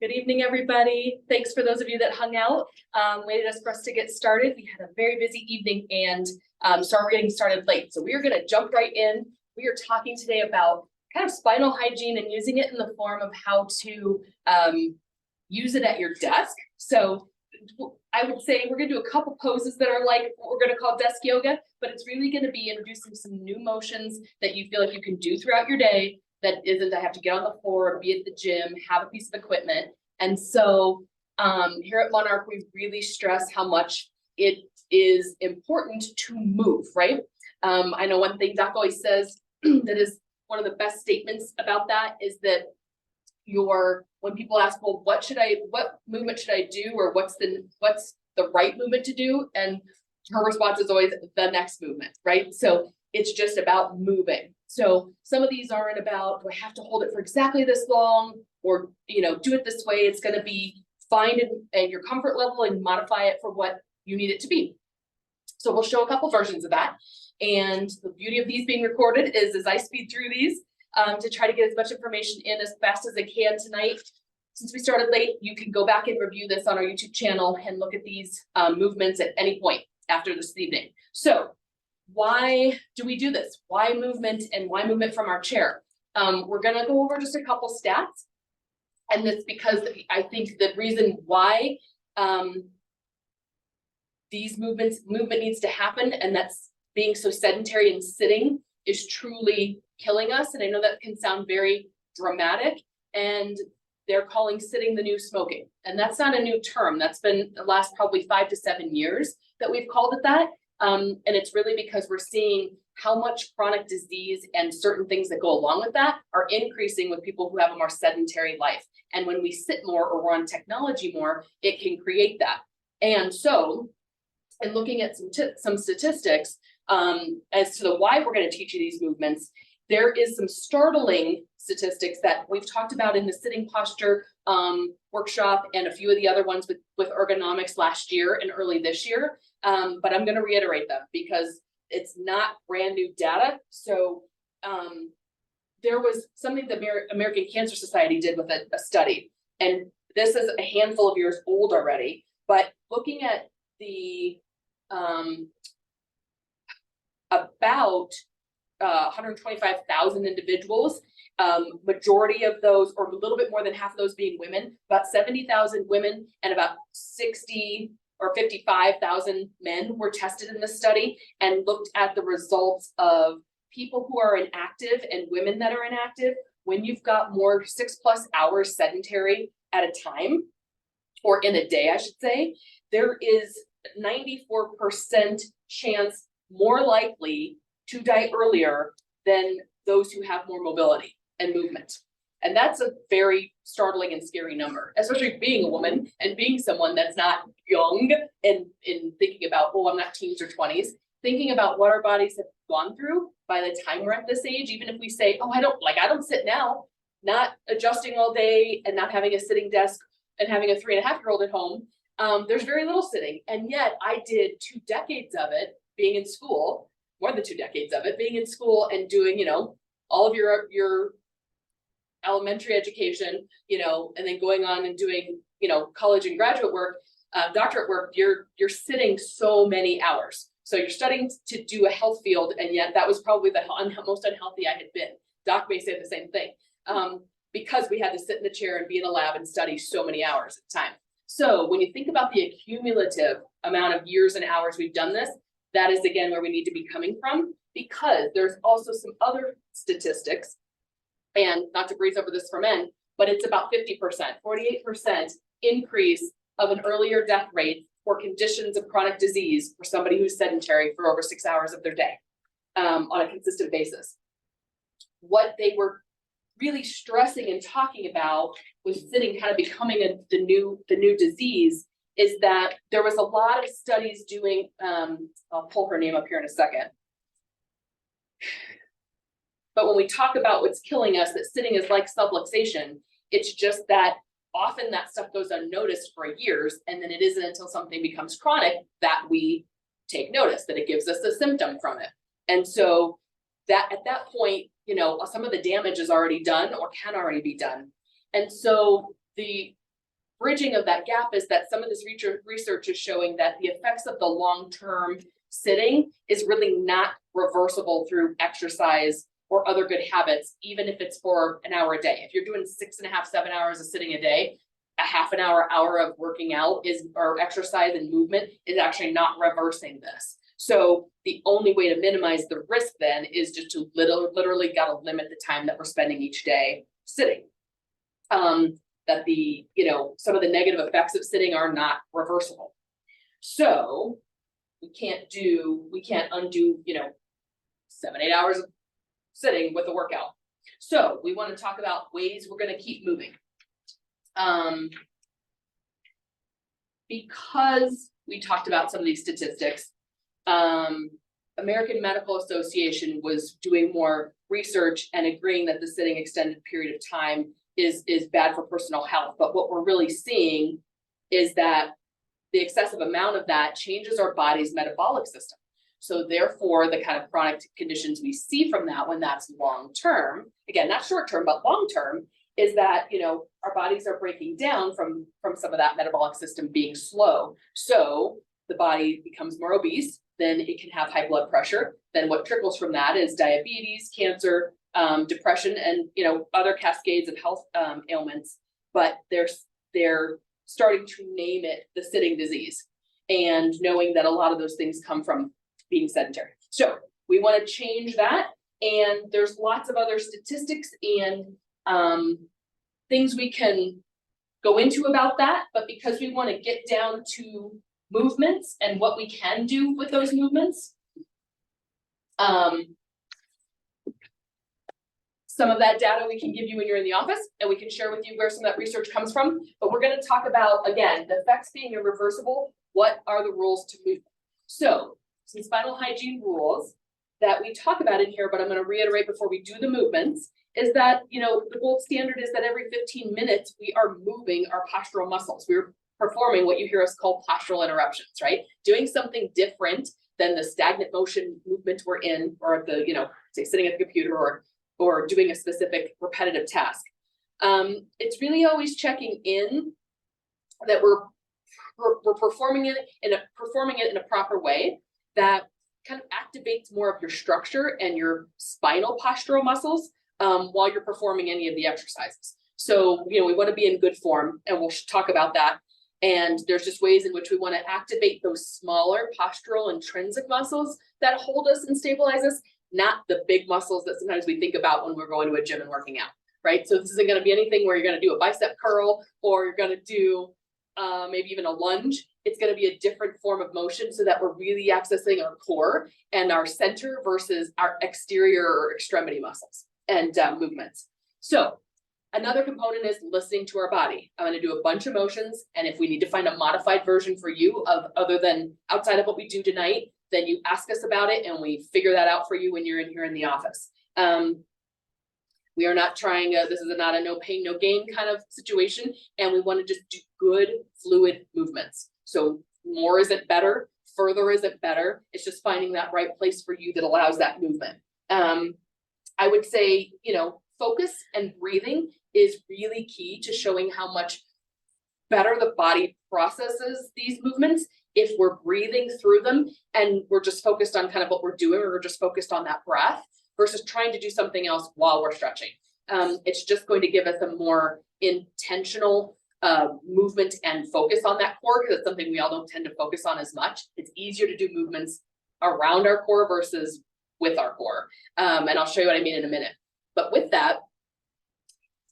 Good evening, everybody. Thanks for those of you that hung out, waited for us to get started. We had a very busy evening and so we're getting started late. So we are going to jump right in. We are talking today about kind of spinal hygiene and using it in the form of how to use it at your desk. So I would say we're going to do a couple poses that are like what we're going to call desk yoga, but it's really going to be introducing some new motions that you feel like you can do throughout your day. That isn't, I have to get on the floor, be at the gym, have a piece of equipment. And so here at Monarch, we really stress how much it is important to move, right? I know one thing Doc always says that is one of the best statements about that is that when people ask, well, what movement should I do? Or what's the right movement to do? And her response is always the next movement, right? So it's just about moving. So some of these aren't about, do I have to hold it for exactly this long or, do it this way? It's going to be find at your comfort level and modify it for what you need it to be. So we'll show a couple versions of that. And the beauty of these being recorded is as I speed through these to try to get as much information in as fast as I can tonight. Since we started late, you can go back and review this on our YouTube channel and look at these movements at any point after this evening. So why do we do this? Why movement and why movement from our chair? We're going to go over just a couple stats. And that's because I think the reason why these movement needs to happen, and that's being so sedentary and sitting is truly killing us. And I know that can sound very dramatic, and they're calling sitting the new smoking. And that's not a new term. That's been the last probably 5 to 7 years that we've called it that. And it's really because we're seeing how much chronic disease and certain things that go along with that are increasing with people who have a more sedentary life. And when we sit more or we're on technology more, it can create that. And so, in looking at some statistics as to the why we're going to teach you these movements, there is some startling statistics that we've talked about in the sitting posture workshop and a few of the other ones with ergonomics last year and early this year. But I'm going to reiterate them because it's not brand new data. So there was something the American Cancer Society did with a study, and this is a handful of years old already, but looking at the about 125,000 individuals, majority of those, or a little bit more than half of those being women, about 70,000 women and about 60 or 55,000 men were tested in this study and looked at the results of people who are inactive and women that are inactive. When you've got more 6+ hours sedentary at a time, or in a day, I should say, there is 94% chance more likely to die earlier than those who have more mobility and movement. And that's a very startling and scary number, especially being a woman and being someone that's not young and thinking about, oh, I'm not teens or 20s, thinking about what our bodies have gone through by the time we're at this age. Even if we say, oh, I don't sit now, not adjusting all day and not having a sitting desk and having a 3.5-year-old at home, there's very little sitting. And yet I did 2 decades of it being in school, more than 2 decades of it being in school and doing, all of your elementary education, and then going on and doing, college and graduate work, doctorate work, you're sitting so many hours. So you're studying to do a health field, and yet that was probably the most unhealthy I had been. Doc may say the same thing, because we had to sit in the chair and be in a lab and study so many hours at a time. So when you think about the accumulative amount of years and hours we've done this, that is again where we need to be coming from, because there's also some other statistics, and not to breeze over this for men, but it's about 50%, 48% increase of an earlier death rate for conditions of chronic disease for somebody who's sedentary for over 6 hours of their day on a consistent basis. What they were really stressing and talking about with sitting kind of becoming the new disease is that there was a lot of studies doing, I'll pull her name up here in a second. But when we talk about what's killing us, that sitting is like subluxation, it's just that often that stuff goes unnoticed for years, and then it isn't until something becomes chronic that we take notice, that it gives us a symptom from it. And so that at that point, some of the damage is already done or can already be done. And so the bridging of that gap is that some of this research is showing that the effects of the long-term sitting is really not reversible through exercise or other good habits, even if it's for an hour a day. If you're doing 6.5, 7 hours of sitting a day, a half an hour of working out or exercise and movement is actually not reversing this. So the only way to minimize the risk then is just to literally got to limit the time that we're spending each day sitting. That some of the negative effects of sitting are not reversible. So we can't undo, 7-8 hours of sitting with a workout. So we want to talk about ways we're going to keep moving. Because we talked about some of these statistics, American Medical Association was doing more research and agreeing that the sitting extended period of time is bad for personal health. But what we're really seeing is that the excessive amount of that changes our body's metabolic system. So therefore, the kind of chronic conditions we see from that when that's long-term, again, not short-term, but long-term, is that, our bodies are breaking down from some of that metabolic system being slow. So the body becomes more obese, then it can have high blood pressure. Then what trickles from that is diabetes, cancer, depression, and, other cascades of health ailments. But they're starting to name it the sitting disease, and knowing that a lot of those things come from being sedentary. So we want to change that. And there's lots of other statistics and things we can go into about that. But because we want to get down to movements and what we can do with those movements, some of that data we can give you when you're in the office, and we can share with you where some of that research comes from. But we're going to talk about, again, the effects being irreversible. What are the rules to movement? So some spinal hygiene rules that we talk about in here, but I'm going to reiterate before we do the movements, is that, the gold standard is that every 15 minutes we are moving our postural muscles. We're performing what you hear us call postural interruptions, right? Doing something different than the stagnant motion movement we're in, or the, say sitting at the computer or doing a specific repetitive task. It's really always checking in that we're performing it in a proper way that kind of activates more of your structure and your spinal postural muscles while you're performing any of the exercises. So, we want to be in good form, and we'll talk about that. And there's just ways in which we want to activate those smaller postural intrinsic muscles that hold us and stabilize us, not the big muscles that sometimes we think about when we're going to a gym and working out, right? So this isn't going to be anything where you're going to do a bicep curl or you're going to do maybe even a lunge. It's going to be a different form of motion so that we're really accessing our core and our center versus our exterior or extremity muscles and movements. So another component is listening to our body. I'm going to do a bunch of motions, and if we need to find a modified version for you of other than outside of what we do tonight, then you ask us about it and we figure that out for you when you're in here in the office. We are not trying, this is not a no pain, no gain kind of situation, and we want to just do good fluid movements. So more isn't better, further isn't better. It's just finding that right place for you that allows that movement. I would say, focus and breathing is really key to showing how much better the body processes these movements if we're breathing through them and we're just focused on kind of what we're doing, or we're just focused on that breath versus trying to do something else while we're stretching. It's just going to give us a more intentional movement and focus on that core, because it's something we all don't tend to focus on as much. It's easier to do movements around our core versus with our core. And I'll show you what I mean in a minute. But with that,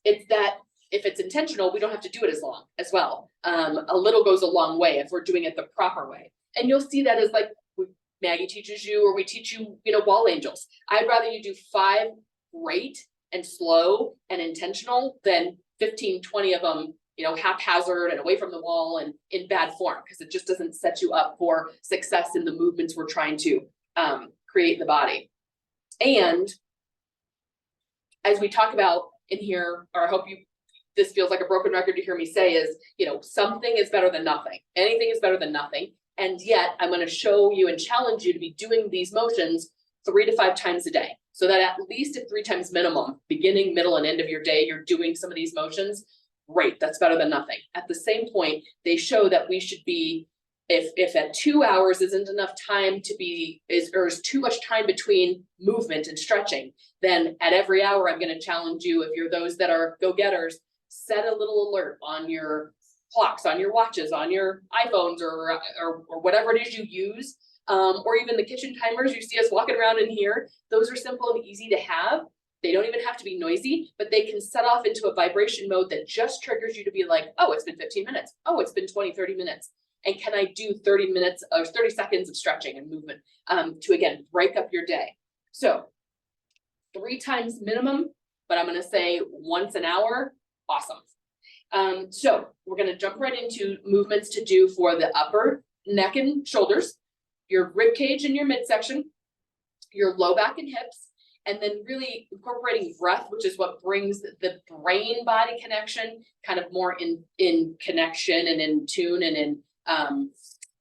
it's that if it's intentional, we don't have to do it as long as well. A little goes a long way if we're doing it the proper way. And you'll see that as like Maggie teaches you, or we teach you, wall angels. I'd rather you do 5 great and slow and intentional than 15, 20 of them, haphazard and away from the wall and in bad form, because it just doesn't set you up for success in the movements we're trying to create in the body. And as we talk about in here, or I hope this feels like a broken record to hear me say, is, something is better than nothing. Anything is better than nothing. And yet I'm going to show you and challenge you to be doing these motions 3 to 5 times a day. So that at least at 3 times minimum, beginning, middle, and end of your day, you're doing some of these motions great, that's better than nothing. At the same point, they show that we should be, if at 2 hours isn't enough time to be, or is too much time between movement and stretching, then at every hour, I'm gonna challenge you, if you're those that are go-getters, set a little alert on your clocks, on your watches, on your iPhones, or whatever it is you use, or even the kitchen timers you see us walking around in here. Those are simple and easy to have. They don't even have to be noisy, but they can set off into a vibration mode that just triggers you to be like, oh, it's been 15 minutes. Oh, it's been 20, 30 minutes. And can I do 30 minutes or 30 seconds of stretching and movement to, again, break up your day? So 3 times minimum, but I'm gonna say once an hour, awesome. So we're gonna jump right into movements to do for the upper neck and shoulders, your rib cage and your midsection, your low back and hips, and then really incorporating breath, which is what brings the brain body connection kind of more in connection and in tune and in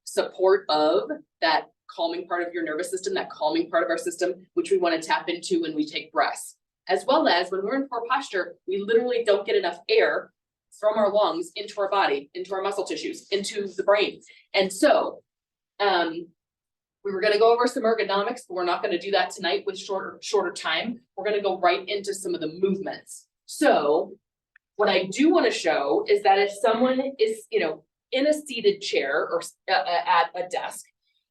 support of that calming part of your nervous system, that calming part of our system, which we want to tap into when we take breaths. As well as when we're in poor posture, we literally don't get enough air from our lungs into our body, into our muscle tissues, into the brain. And so we were going to go over some ergonomics, but we're not going to do that tonight with shorter time. We're going to go right into some of the movements. So what I do want to show is that if someone is, in a seated chair or at a desk,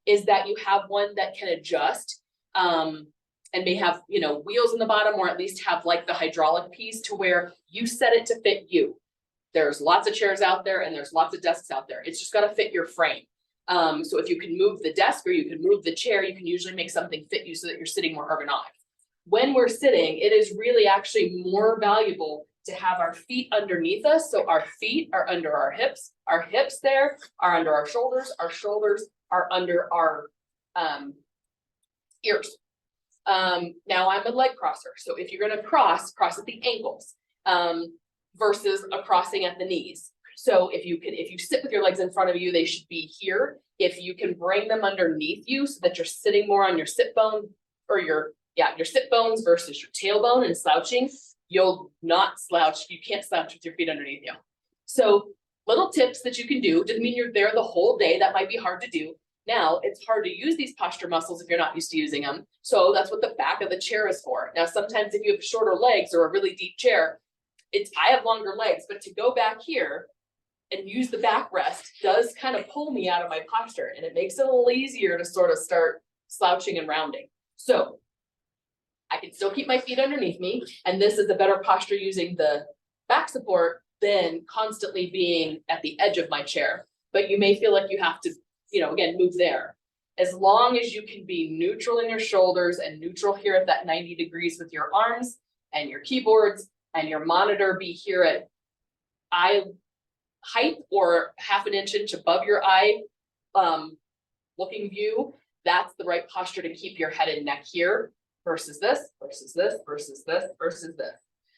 is that you have one that can adjust and may have, wheels in the bottom, or at least have like the hydraulic piece to where you set it to fit you. There's lots of chairs out there and there's lots of desks out there. It's just got to fit your frame. So if you can move the desk or you can move the chair, you can usually make something fit you so that you're sitting more ergonomic. When we're sitting, it is really actually more valuable to have our feet underneath us. So our feet are under our hips there are under our shoulders are under our ears. Now I'm a leg crosser. So if you're gonna cross at the ankles versus a crossing at the knees. So if you sit with your legs in front of you, they should be here. If you can bring them underneath you so that you're sitting more on your sit bone or your sit bones versus your tailbone and slouching, you'll not slouch. You can't slouch with your feet underneath you. So little tips that you can do. Doesn't mean you're there the whole day. That might be hard to do. Now it's hard to use these posture muscles if you're not used to using them. So that's what the back of the chair is for. Now, sometimes if you have shorter legs or a really deep chair, I have longer legs, but to go back here and use the backrest does kind of pull me out of my posture, and it makes it a little easier to sort of start slouching and rounding. So I can still keep my feet underneath me, and this is a better posture using the back support than constantly being at the edge of my chair. But you may feel like you have to, again, move there. As long as you can be neutral in your shoulders and neutral here at that 90 degrees with your arms and your keyboards, and your monitor be here at eye height or half an inch above your eye looking view, that's the right posture to keep your head and neck here versus this, versus this, versus this, versus this.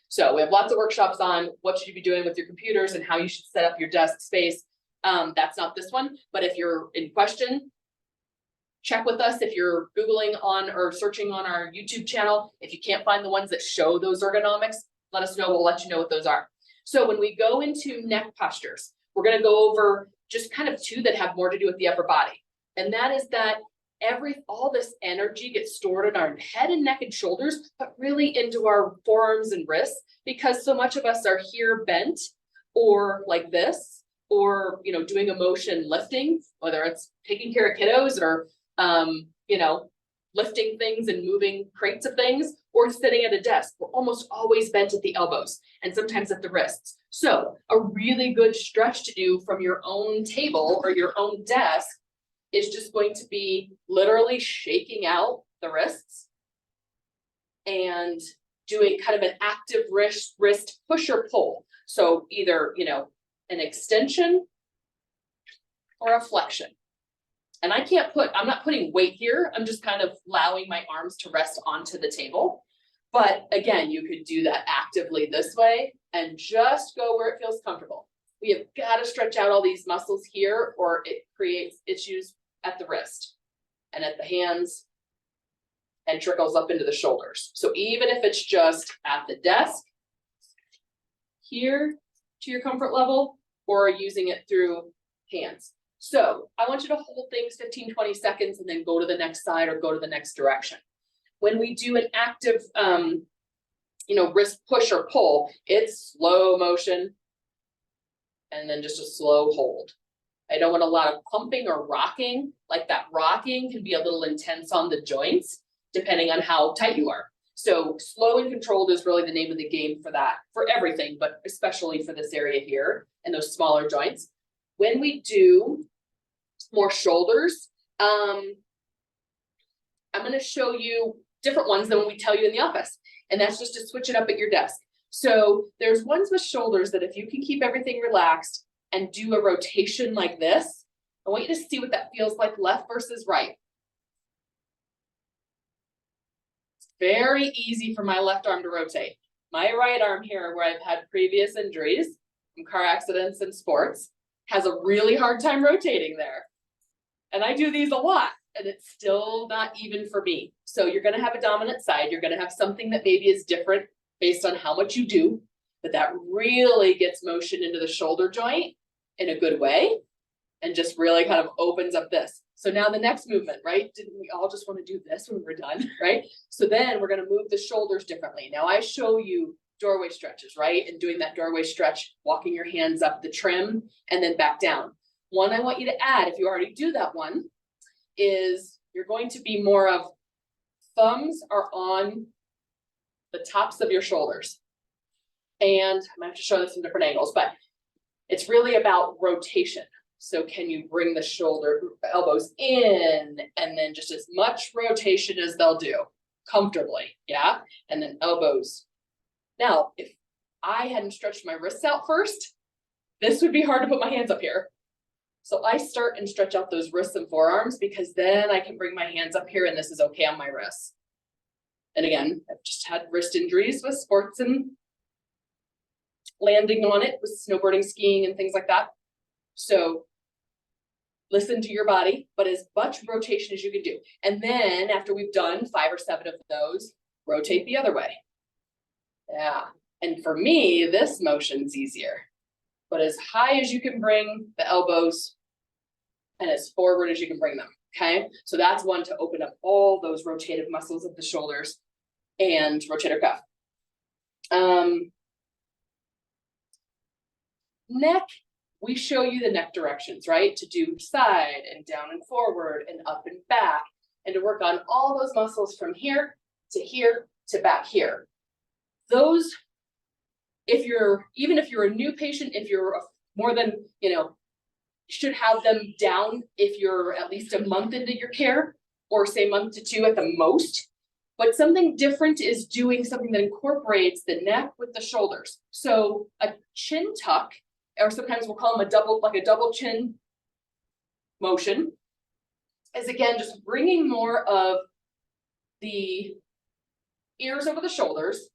So we have lots of workshops on what should you be doing with your computers and how you should set up your desk space. That's not this one, but if you're in question, check with us. If you're Googling on or searching on our YouTube channel, if you can't find the ones that show those ergonomics, let us know, we'll let you know what those are. So when we go into neck postures, we're gonna go over just kind of 2 that have more to do with the upper body. And that is that all this energy gets stored in our head and neck and shoulders, but really into our forearms and wrists, because so much of us are here bent or like this, or, doing a motion lifting, whether it's taking care of kiddos or, lifting things and moving crates of things, or sitting at a desk. We're almost always bent at the elbows and sometimes at the wrists. So a really good stretch to do from your own table or your own desk is just going to be literally shaking out the wrists and doing kind of an active wrist push or pull. So either, an extension or a flexion. And I'm not putting weight here. I'm just kind of allowing my arms to rest onto the table. But again, you could do that actively this way and just go where it feels comfortable. We have got to stretch out all these muscles here, or it creates issues at the wrist and at the hands and trickles up into the shoulders. So even if it's just at the desk here, to your comfort level or using it through hands. So I want you to hold things 15, 20 seconds and then go to the next side or go to the next direction. When we do an active, wrist push or pull, it's slow motion and then just a slow hold. I don't want a lot of pumping or rocking. Like that rocking can be a little intense on the joints, depending on how tight you are. So slow and controlled is really the name of the game for that, for everything, but especially for this area here and those smaller joints. When we do more shoulders, I'm going to show you different ones than what we tell you in the office. And that's just to switch it up at your desk. So there's ones with shoulders that if you can keep everything relaxed and do a rotation like this, I want you to see what that feels like left versus right. It's very easy for my left arm to rotate. My right arm here, where I've had previous injuries from car accidents and sports, has a really hard time rotating there. And I do these a lot, and it's still not even for me. So you're going to have a dominant side. You're going to have something that maybe is different based on how much you do, but that really gets motion into the shoulder joint in a good way and just really kind of opens up this. So now the next movement, right? Didn't we all just want to do this when we're done, right? So then we're going to move the shoulders differently. Now I show you doorway stretches, right? And doing that doorway stretch, walking your hands up the trim and then back down. One I want you to add, if you already do that one, is you're going to be more of thumbs are on the tops of your shoulders. And I might have to show this from different angles, but it's really about rotation. So can you bring the elbows in and then just as much rotation as they'll do comfortably, yeah? And then elbows. Now, if I hadn't stretched my wrists out first, this would be hard to put my hands up here. So I start and stretch out those wrists and forearms because then I can bring my hands up here and this is okay on my wrists. And again, I've just had wrist injuries with sports and landing on it with snowboarding, skiing, and things like that. So listen to your body, but as much rotation as you can do. And then after we've done 5 or 7 of those, rotate the other way. Yeah. And for me, this motion's easier. But as high as you can bring the elbows and as forward as you can bring them, okay? So that's one to open up all those rotative muscles of the shoulders and rotator cuff. Neck, we show you the neck directions, right? To do side and down and forward and up and back and to work on all those muscles from here to back here. Those, even if you're a new patient, if you're more than, you should have them down if you're at least a month into your care or say month to 2 at the most. But something different is doing something that incorporates the neck with the shoulders. So a chin tuck, or sometimes we'll call them a double chin motion, is again, just bringing more of the ears over the shoulders,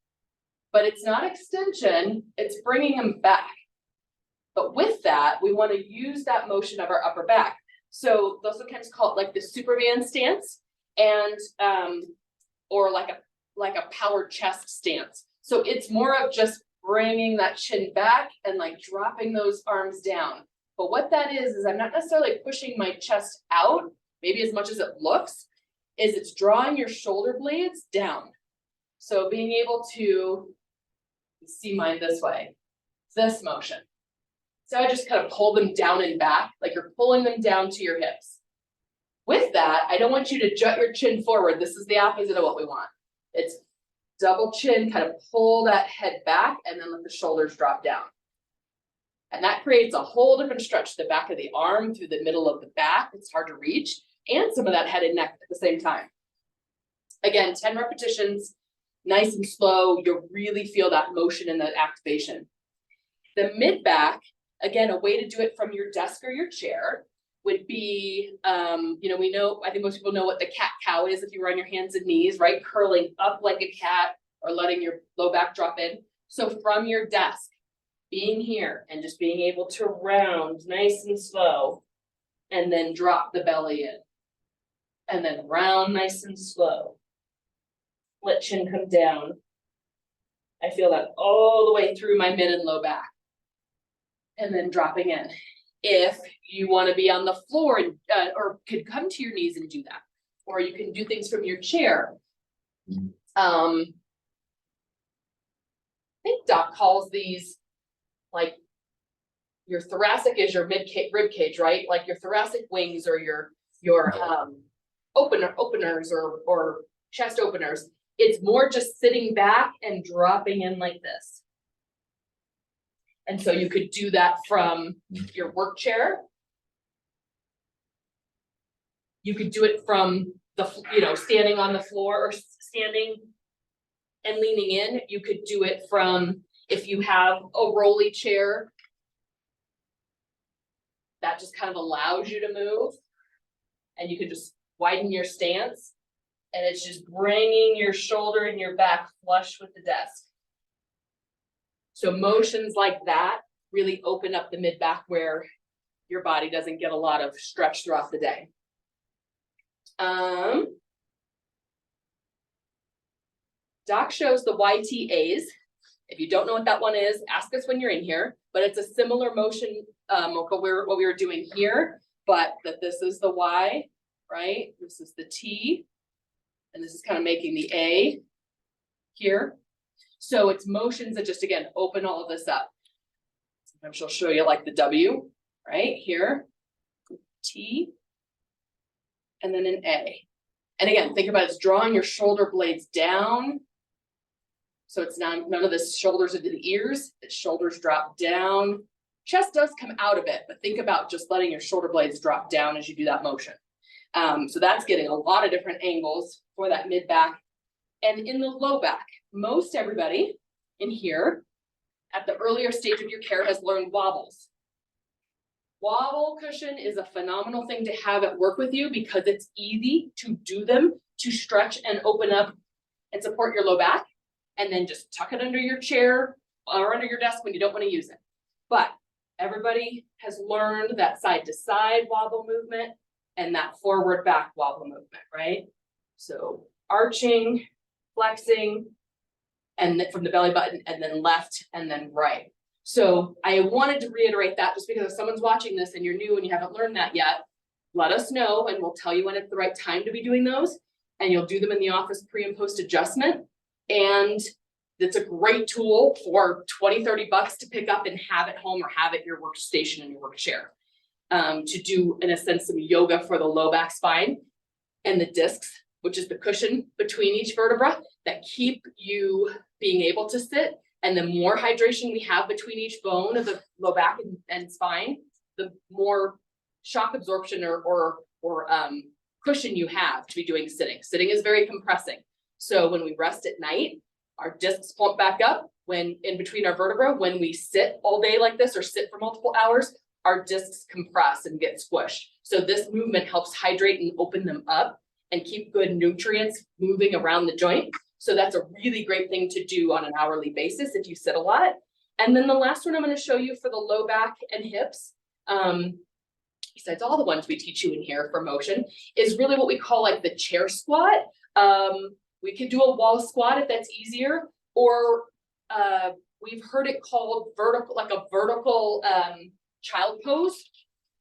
but it's not extension, it's bringing them back. But with that, we want to use that motion of our upper back. So they'll sometimes call it like the Superman stance and, or like a powered chest stance. So it's more of just bringing that chin back and like dropping those arms down. But what that is I'm not necessarily pushing my chest out, maybe as much as it looks, is it's drawing your shoulder blades down. So being able to see mine this way, this motion. So I just kind of pull them down and back, like you're pulling them down to your hips. With that, I don't want you to jut your chin forward. This is the opposite of what we want. It's double chin, kind of pull that head back and then let the shoulders drop down. And that creates a whole different stretch, the back of the arm through the middle of the back. It's hard to reach, and some of that head and neck at the same time. Again, 10 repetitions, nice and slow. You'll really feel that motion and that activation. The mid back, again, a way to do it from your desk or your chair would be, we know, I think most people know what the cat cow is if you were on your hands and knees, right? Curling up like a cat or letting your low back drop in. So from your desk, being here and just being able to round nice and slow and then drop the belly in and then round nice and slow. Let chin come down. I feel that all the way through my mid and low back. and then dropping in. If you want to be on the floor and or could come to your knees and do that, or you can do things from your chair. I think Doc calls these like your thoracic is your rib cage, right? Like your thoracic wings or your openers or chest openers. It's more just sitting back and dropping in like this. And so you could do that from your work chair. You could do it from the, standing on the floor or standing and leaning in. You could do it from, if you have a rolly chair, that just kind of allows you to move. And you can just widen your stance. And it's just bringing your shoulder and your back flush with the desk. So motions like that really open up the mid-back where your body doesn't get a lot of stretch throughout the day. Doc shows the YTAs. If you don't know what that one is, ask us when you're in here, but it's a similar motion, what we were doing here, but that this is the Y, right? This is the T, and this is kind of making the A here. So it's motions that just, again, open all of this up. Sometimes she'll show you like the W, right here, T, and then an A. And again, think about it's drawing your shoulder blades down. So it's none of this shoulders into the ears, the shoulders drop down. Chest does come out a bit, but think about just letting your shoulder blades drop down as you do that motion. So that's getting a lot of different angles for that mid back. And in the low back, most everybody in here at the earlier stage of your care has learned wobbles. Wobble cushion is a phenomenal thing to have at work with you because it's easy to do them, to stretch and open up and support your low back, and then just tuck it under your chair or under your desk when you don't want to use it. But everybody has learned that side to side wobble movement and that forward back wobble movement, right? So arching, flexing, and then from the belly button, and then left, and then right. So I wanted to reiterate that just because if someone's watching this and you're new and you haven't learned that yet, let us know and we'll tell you when it's the right time to be doing those. And you'll do them in the office pre and post adjustment. And it's a great tool for 20, 30 bucks to pick up and have at home or have at your workstation and your work chair. To do, in a sense, some yoga for the low back spine and the discs, which is the cushion between each vertebra that keep you being able to sit. And the more hydration we have between each bone of the low back and spine, the more shock absorption or cushion you have to be doing sitting. Sitting is very compressing. So when we rest at night, our discs plump back up when in between our vertebra. When we sit all day like this or sit for multiple hours, our discs compress and get squished. So this movement helps hydrate and open them up and keep good nutrients moving around the joint. So that's a really great thing to do on an hourly basis if you sit a lot. And then the last one I'm going to show you for the low back and hips, besides all the ones we teach you in here for motion, is really what we call like the chair squat. We can do a wall squat if that's easier, or we've heard it called vertical, like a vertical child pose.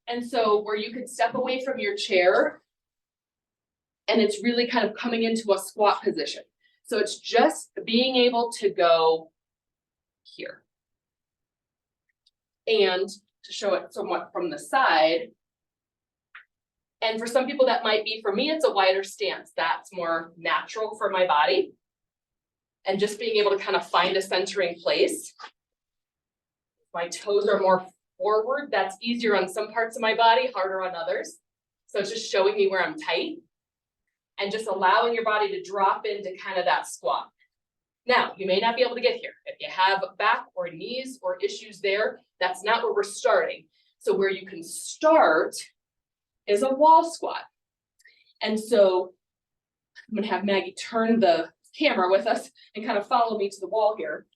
And so where you could step away from your chair and it's really kind of coming into a squat position. So it's just being able to go here. And to show it somewhat from the side. And for some people that might be, for me, it's a wider stance. That's more natural for my body. And just being able to kind of find a centering place. My toes are more forward. That's easier on some parts of my body, harder on others. So it's just showing me where I'm tight. And just allowing your body to drop into kind of that squat. Now, you may not be able to get here. If you have back or knees or issues there, that's not where we're starting. So where you can start is a wall squat. And so I'm going to have Maggie turn the camera with us and kind of follow me to the wall here.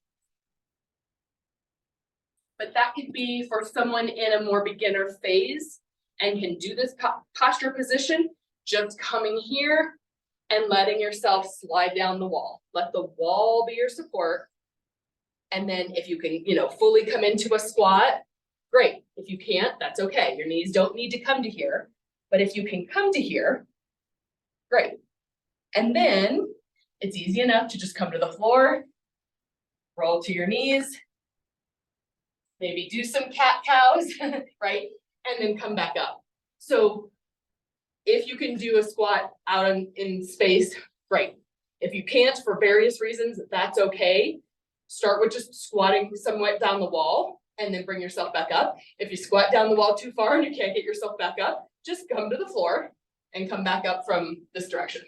But that could be for someone in a more beginner phase and can do this posture position. Just coming here and letting yourself slide down the wall. Let the wall be your support. And then if you can, fully come into a squat, great. If you can't, that's okay. Your knees don't need to come to here, but if you can come to here, great. And then it's easy enough to just come to the floor, roll to your knees, maybe do some cat cows, right? And then come back up. So if you can do a squat out in space, great. If you can't for various reasons, that's okay. Start with just squatting somewhat down the wall and then bring yourself back up. If you squat down the wall too far and you can't get yourself back up, just come to the floor and come back up from this direction.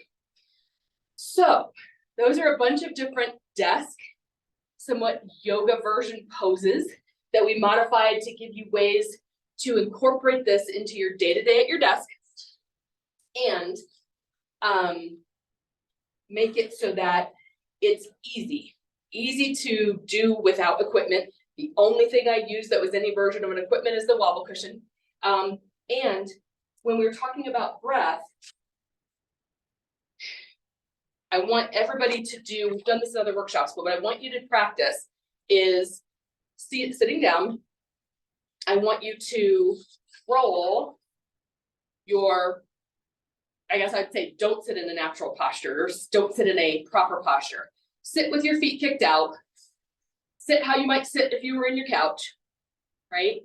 So those are a bunch of different desk, somewhat yoga version poses that we modified to give you ways to incorporate this into your day-to-day at your desk and make it so that it's easy to do without equipment. The only thing I use that was any version of an equipment is the Wobble Cushion. And when we were talking about breath, I want everybody to do, we've done this in other workshops, but what I want you to practice is sitting down. I want you to roll your, I guess I'd say, don't sit in a natural posture, or don't sit in a proper posture. Sit with your feet kicked out. Sit how you might sit if you were in your couch, right?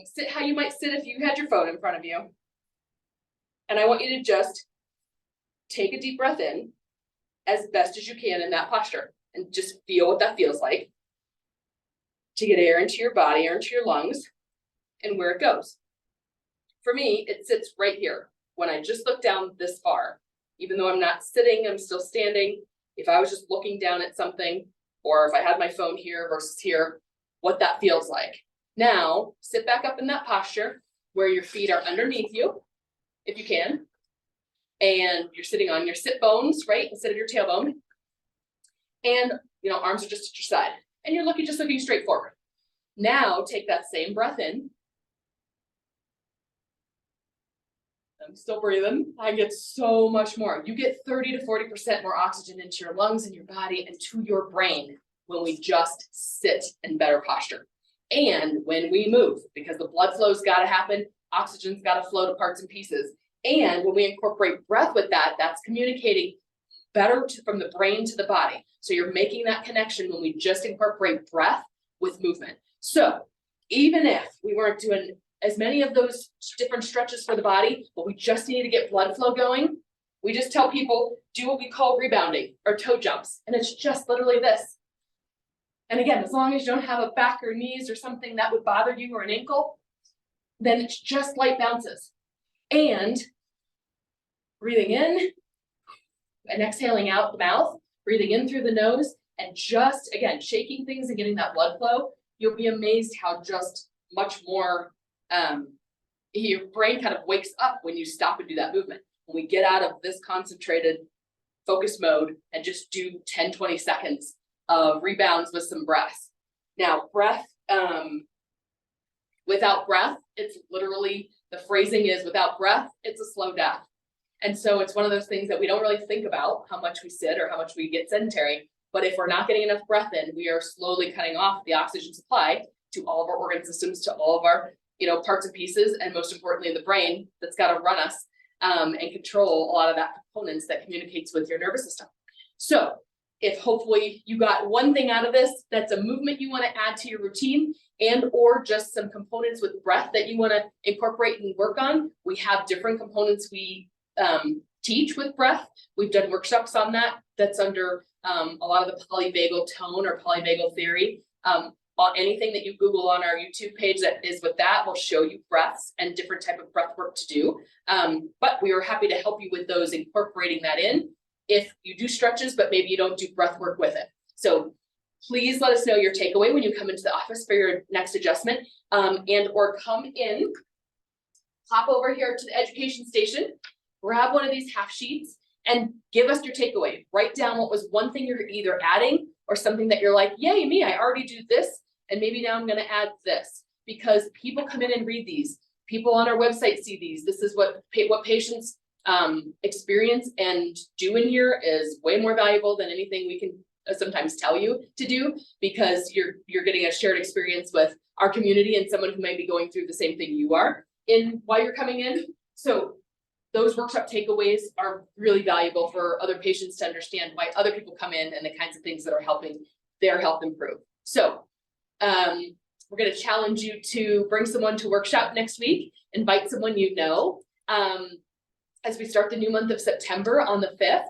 Sit how you might sit if you had your phone in front of you. And I want you to just take a deep breath in as best as you can in that posture and just feel what that feels like to get air into your body or into your lungs and where it goes. For me, it sits right here. When I just look down this far, even though I'm not sitting, I'm still standing. If I was just looking down at something, or if I had my phone here versus here, what that feels like. Now, sit back up in that posture where your feet are underneath you, if you can, and you're sitting on your sit bones, right, instead of your tailbone. And, arms are just at your side, and you're just looking straight forward. Now, take that same breath in. I'm still breathing. I get so much more. You get 30 to 40% more oxygen into your lungs and your body and to your brain when we just sit in better posture. And when we move, because the blood flow's got to happen, oxygen's got to flow to parts and pieces. And when we incorporate breath with that, that's communicating better from the brain to the body. So you're making that connection when we just incorporate breath with movement. So even if we weren't doing as many of those different stretches for the body, but we just need to get blood flow going, we just tell people, do what we call rebounding or toe jumps. And it's just literally this. And again, as long as you don't have a back or knees or something that would bother you or an ankle, then it's just light bounces. And breathing in and exhaling out the mouth, breathing in through the nose, and just, again, shaking things and getting that blood flow. You'll be amazed how just much more your brain kind of wakes up when you stop and do that movement. When we get out of this concentrated focus mode and just do 10, 20 seconds of rebounds with some breaths. Now, breath, without breath, it's literally, the phrasing is without breath, it's a slow death. And so it's one of those things that we don't really think about how much we sit or how much we get sedentary. But if we're not getting enough breath in, we are slowly cutting off the oxygen supply to all of our organ systems, to all of our parts and pieces, and most importantly, the brain that's got to run us and control a lot of that components that communicates with your nervous system. So if hopefully you got one thing out of this, that's a movement you want to add to your routine, and or just some components with breath that you want to incorporate and work on. We have different components we teach with breath. We've done workshops on that. That's under a lot of the polyvagal tone or polyvagal theory. Anything that you Google on our YouTube page that is with that will show you breaths and different type of breath work to do. But we are happy to help you with those, incorporating that in if you do stretches, but maybe you don't do breath work with it. So please let us know your takeaway when you come into the office for your next adjustment, and or come in, hop over here to the education station, grab one of these half sheets and give us your takeaway. Write down what was one thing you're either adding or something that you're like, yay me, I already do this, and maybe now I'm going to add this, because people come in and read these. People on our website see these. This is what patients experience and do in here is way more valuable than anything we can sometimes tell you to do, because you're getting a shared experience with our community and someone who may be going through the same thing you are while you're coming in. So those workshop takeaways are really valuable for other patients to understand why other people come in and the kinds of things that are helping their health improve. So we're going to challenge you to bring someone to workshop next week, invite someone you know, as we start the new month of September on the 5th,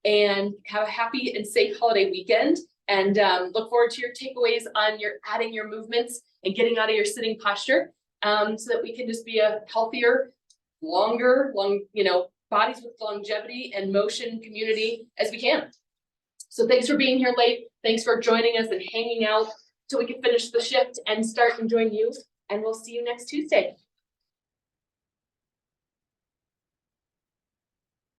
and have a happy and safe holiday weekend. And look forward to your takeaways on adding your movements and getting out of your sitting posture, so that we can just be a healthier, bodies with longevity and motion community as we can. So thanks for being here late. Thanks for joining us and hanging out so we can finish the shift and start enjoying you. And we'll see you next Tuesday.